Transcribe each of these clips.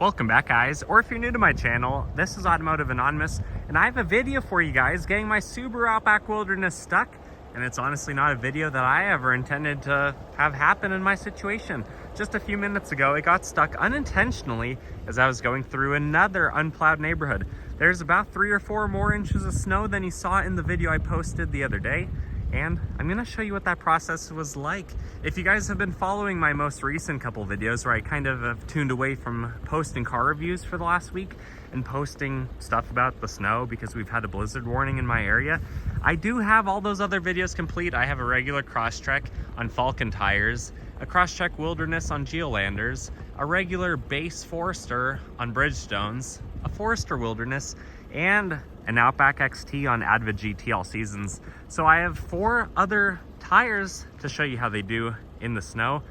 Welcome back, guys, or if you're new to my channel, this is Automotive Anonymous, and I have a video for you guys getting my Subaru Outback Wilderness stuck, and it's honestly not a video that I ever intended to have happen in my situation. Just a few minutes ago, it got stuck unintentionally as I was going through another unplowed neighborhood. There's about 3 or 4 more inches of snow than you saw in the video I posted the other day, and I'm gonna show you what that process was like. If you guys have been following my most recent couple videos where I kind of have tuned away from posting car reviews for the last week and posting stuff about the snow because we've had a blizzard warning in my area, I do have all those other videos complete. I have a regular cross-trek on Falcon tires, a cross-trek Wilderness on Geolanders, a regular base Forester on Bridgestones, a Forester Wilderness, and an Outback XT on Adva GT all seasons. So I have 4 other tires to show you how they do in the snow.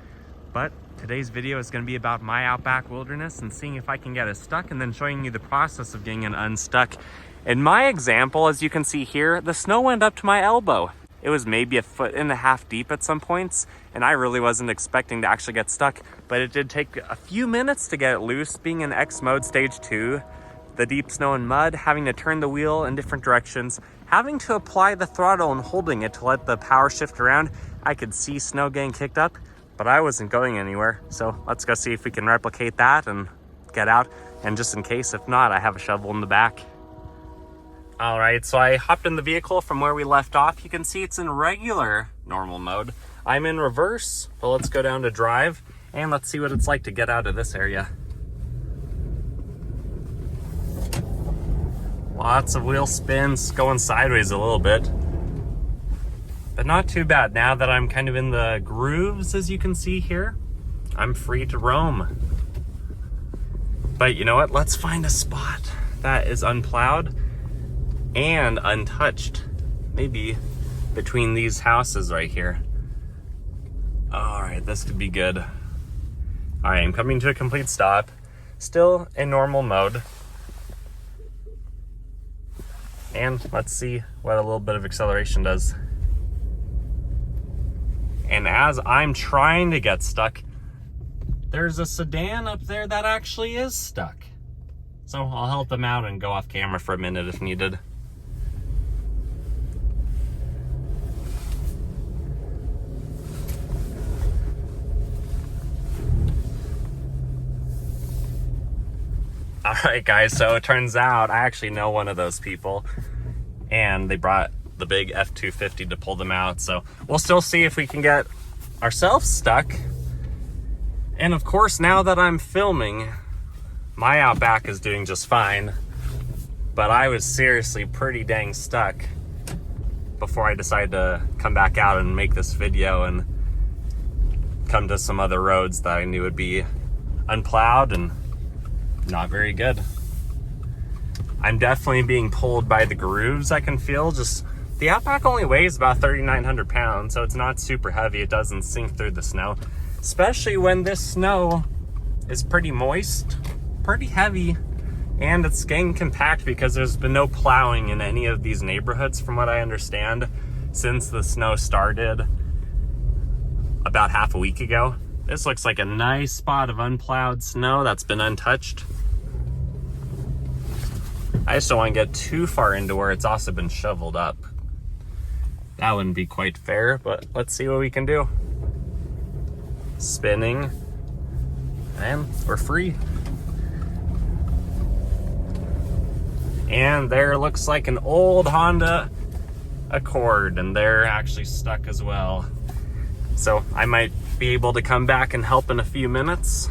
But today's video is going to be about my Outback Wilderness and seeing if I can get it stuck, and then showing you the process of getting it unstuck. In my example, as you can see here, the snow went up to my elbow. It was maybe 1.5 feet deep at some points, and I really wasn't expecting to actually get stuck, but it did take a few minutes to get it loose. Being in X mode stage 2, the deep snow and mud, having to turn the wheel in different directions, having to apply the throttle and holding it to let the power shift around. I could see snow getting kicked up, but I wasn't going anywhere. So let's go see if we can replicate that and get out. And just in case, if not, I have a shovel in the back. All right, so I hopped in the vehicle from where we left off. You can see it's in regular normal mode. I'm in reverse, but let's go down to drive and let's see what it's like to get out of this area. Lots of wheel spins, going sideways a little bit, but not too bad. Now that I'm kind of in the grooves, as you can see here, I'm free to roam. But you know what? Let's find a spot that is unplowed and untouched. Maybe between these houses right here. All right, this could be good. All right, I'm coming to a complete stop. Still in normal mode. And let's see what a little bit of acceleration does. And as I'm trying to get stuck, there's a sedan up there that actually is stuck. So I'll help them out and go off camera for a minute if needed. All right, guys, so it turns out I actually know one of those people, and they brought the big F-250 to pull them out. So we'll still see if we can get ourselves stuck. And of course, now that I'm filming, my Outback is doing just fine, but I was seriously pretty dang stuck before I decided to come back out and make this video and come to some other roads that I knew would be unplowed and not very good. I'm definitely being pulled by the grooves. I can feel just, the Outback only weighs about 3,900 pounds, so it's not super heavy. It doesn't sink through the snow, especially when this snow is pretty moist, pretty heavy, and it's getting compact because there's been no plowing in any of these neighborhoods, from what I understand, since the snow started about half a week ago. This looks like a nice spot of unplowed snow that's been untouched. I just don't want to get too far into where it's also been shoveled up. That wouldn't be quite fair, but let's see what we can do. Spinning, and we're free. And there looks like an old Honda Accord, and they're actually stuck as well. So I might be able to come back and help in a few minutes.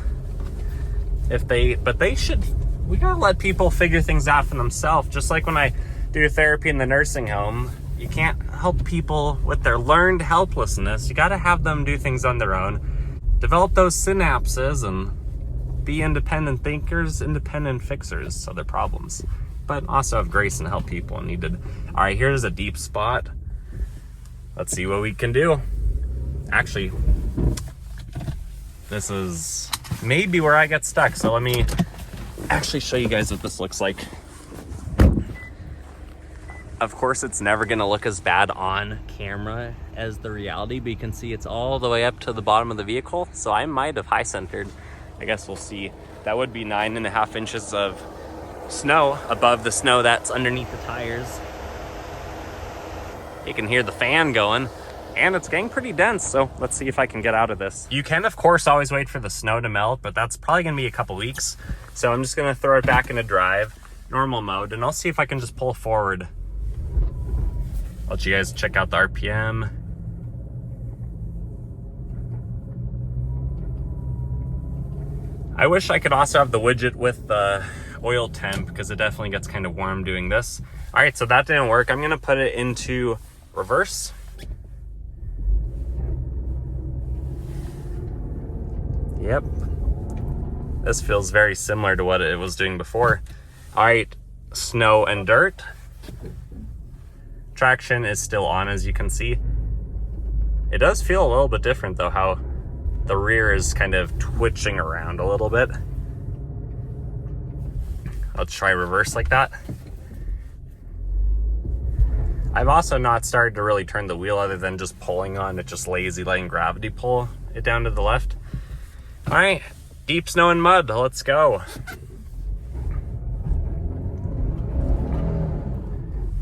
But they should, we gotta let people figure things out for themselves. Just like when I do therapy in the nursing home, you can't help people with their learned helplessness. You gotta have them do things on their own, develop those synapses, and be independent thinkers, independent fixers of their problems, but also have grace and help people when needed. All right, here's a deep spot. Let's see what we can do. Actually, this is maybe where I get stuck, so let me actually show you guys what this looks like. Of course, it's never gonna look as bad on camera as the reality, but you can see it's all the way up to the bottom of the vehicle, so I might have high centered. I guess we'll see. That would be 9.5 inches of snow above the snow that's underneath the tires. You can hear the fan going, and it's getting pretty dense, so let's see if I can get out of this. You can, of course, always wait for the snow to melt, but that's probably gonna be a couple weeks. So I'm just gonna throw it back into drive, normal mode, and I'll see if I can just pull forward. I'll let you guys check out the RPM. I wish I could also have the widget with the oil temp, because it definitely gets kind of warm doing this. All right, so that didn't work. I'm gonna put it into reverse. Yep. This feels very similar to what it was doing before. All right, snow and dirt. Traction is still on, as you can see. It does feel a little bit different though, how the rear is kind of twitching around a little bit. Let's try reverse like that. I've also not started to really turn the wheel other than just pulling on it, just lazy letting gravity pull it down to the left. All right, deep snow and mud, let's go.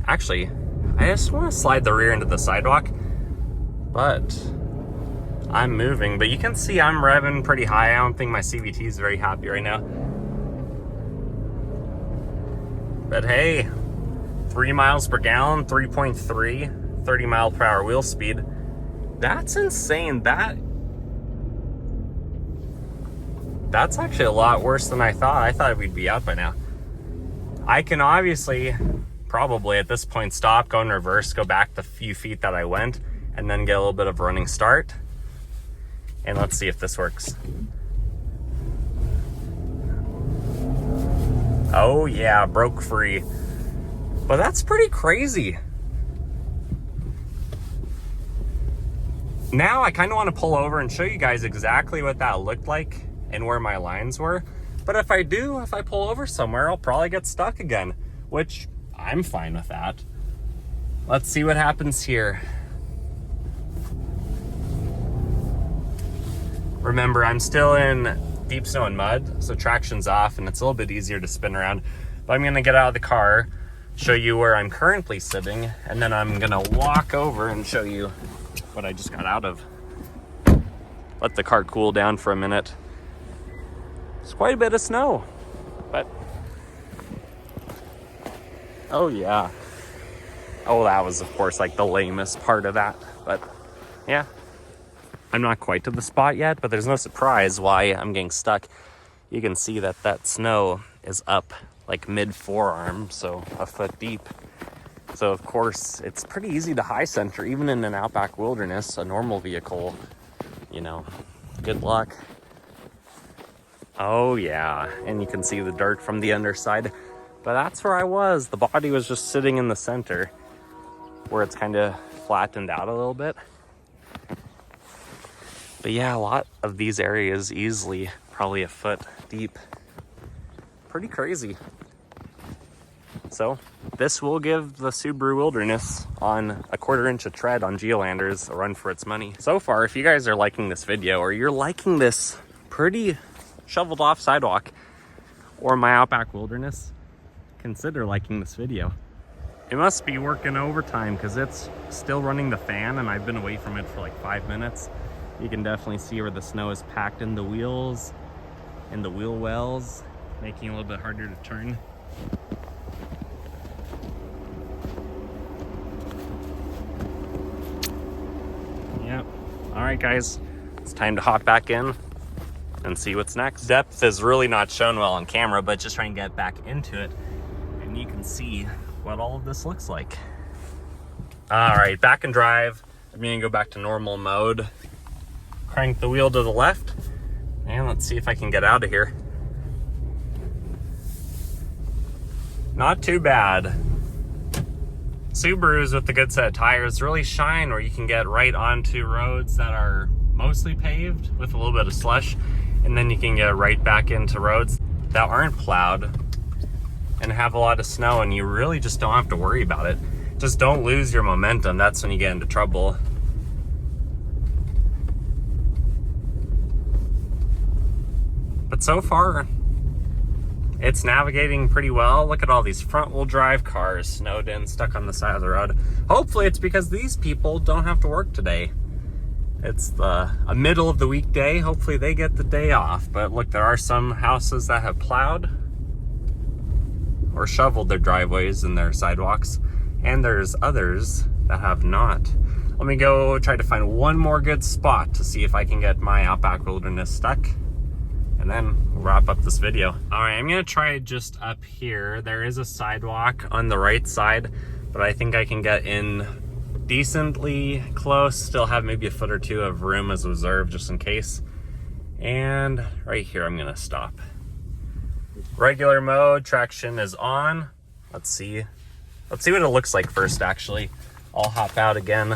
Actually, I just want to slide the rear into the sidewalk, but I'm moving, but you can see I'm revving pretty high. I don't think my CVT is very happy right now. But hey, 3 miles per gallon, 3.3, 30 mile per hour wheel speed. That's insane. That's actually a lot worse than I thought. I thought we'd be out by now. I can obviously, probably at this point, stop, go in reverse, go back the few feet that I went, and then get a little bit of a running start. And let's see if this works. Oh yeah, broke free. But that's pretty crazy. Now I kind of want to pull over and show you guys exactly what that looked like and where my lines were. But if I pull over somewhere, I'll probably get stuck again, which I'm fine with that. Let's see what happens here. Remember, I'm still in deep snow and mud, so traction's off and it's a little bit easier to spin around. But I'm gonna get out of the car, show you where I'm currently sitting, and then I'm gonna walk over and show you what I just got out of. Let the car cool down for a minute. It's quite a bit of snow, but oh yeah. Oh, that was of course like the lamest part of that, but yeah. I'm not quite to the spot yet, but there's no surprise why I'm getting stuck. You can see that that snow is up like mid forearm, so a foot deep. So of course it's pretty easy to high center, even in an Outback Wilderness, a normal vehicle, you know, good luck. Oh yeah, and you can see the dirt from the underside, but that's where I was. The body was just sitting in the center where it's kind of flattened out a little bit. But yeah, a lot of these areas easily probably a foot deep. Pretty crazy. So this will give the Subaru Wilderness on a 1/4 inch of tread on Geolanders a run for its money. So far, if you guys are liking this video, or you're liking this pretty shoveled off sidewalk or my Outback Wilderness, consider liking this video. It must be working overtime because it's still running the fan and I've been away from it for like 5 minutes. You can definitely see where the snow is packed in the wheels and the wheel wells, making it a little bit harder to turn. Yep. All right, guys, it's time to hop back in and see what's next. Depth is really not shown well on camera, but just trying to get back into it and you can see what all of this looks like. All right, back in drive. I'm gonna go back to normal mode. Crank the wheel to the left, and let's see if I can get out of here. Not too bad. Subarus with the good set of tires really shine where you can get right onto roads that are mostly paved with a little bit of slush, and then you can get right back into roads that aren't plowed and have a lot of snow, and you really just don't have to worry about it. Just don't lose your momentum. That's when you get into trouble. But so far, it's navigating pretty well. Look at all these front-wheel drive cars snowed in, stuck on the side of the road. Hopefully it's because these people don't have to work today. It's a middle of the weekday. Hopefully they get the day off. But look, there are some houses that have plowed or shoveled their driveways and their sidewalks, and there's others that have not. Let me go try to find one more good spot to see if I can get my Outback Wilderness stuck, and then we'll wrap up this video. All right, I'm gonna try just up here. There is a sidewalk on the right side, but I think I can get in decently close, still have maybe a foot or two of room as a reserve just in case. And right here, I'm gonna stop. Regular mode, traction is on. Let's see what it looks like first, actually. I'll hop out again.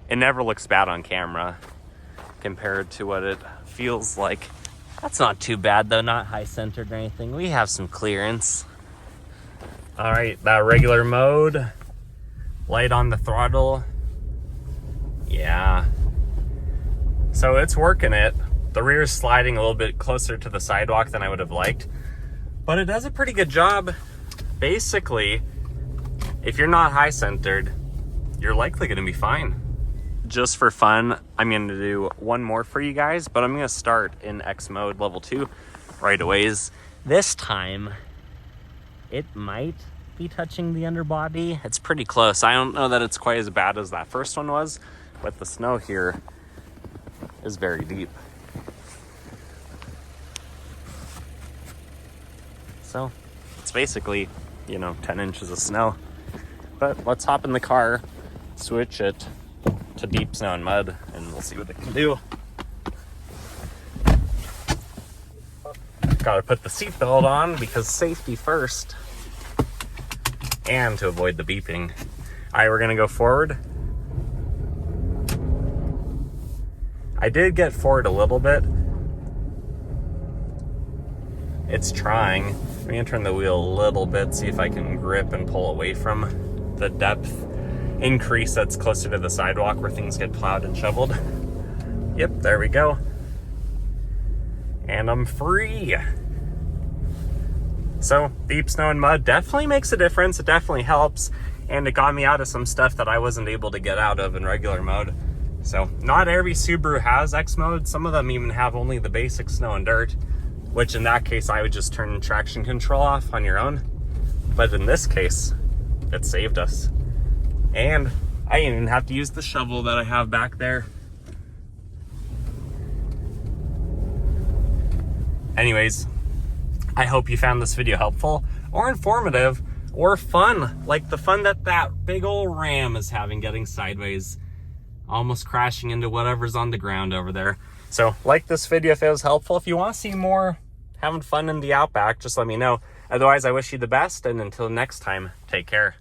It never looks bad on camera compared to what it feels like. That's not too bad though, not high centered or anything. We have some clearance. All right, that regular mode, light on the throttle. Yeah. So it's working it. The rear is sliding a little bit closer to the sidewalk than I would have liked, but it does a pretty good job. Basically, if you're not high centered, you're likely gonna be fine. Just for fun, I'm gonna do one more for you guys, but I'm gonna start in X mode level 2 right away. This time, it might be touching the underbody. It's pretty close. I don't know that it's quite as bad as that first one was, but the snow here is very deep. So it's basically, 10 inches of snow. But let's hop in the car, switch it to deep snow and mud, and we'll see what it can do. Gotta put the seatbelt on because safety first, and to avoid the beeping. All right, we're gonna go forward. I did get forward a little bit. It's trying. I'm gonna turn the wheel a little bit, see if I can grip and pull away from the depth increase that's closer to the sidewalk where things get plowed and shoveled. Yep, there we go. And I'm free. So deep snow and mud definitely makes a difference. It definitely helps. And it got me out of some stuff that I wasn't able to get out of in regular mode. So not every Subaru has X mode. Some of them even have only the basic snow and dirt, which in that case, I would just turn traction control off on your own. But in this case, it saved us. And I didn't even have to use the shovel that I have back there. Anyways, I hope you found this video helpful or informative or fun, like the fun that big old Ram is having getting sideways, almost crashing into whatever's on the ground over there. So like this video if it was helpful. If you want to see more having fun in the Outback, just let me know. Otherwise, I wish you the best, and until next time, take care.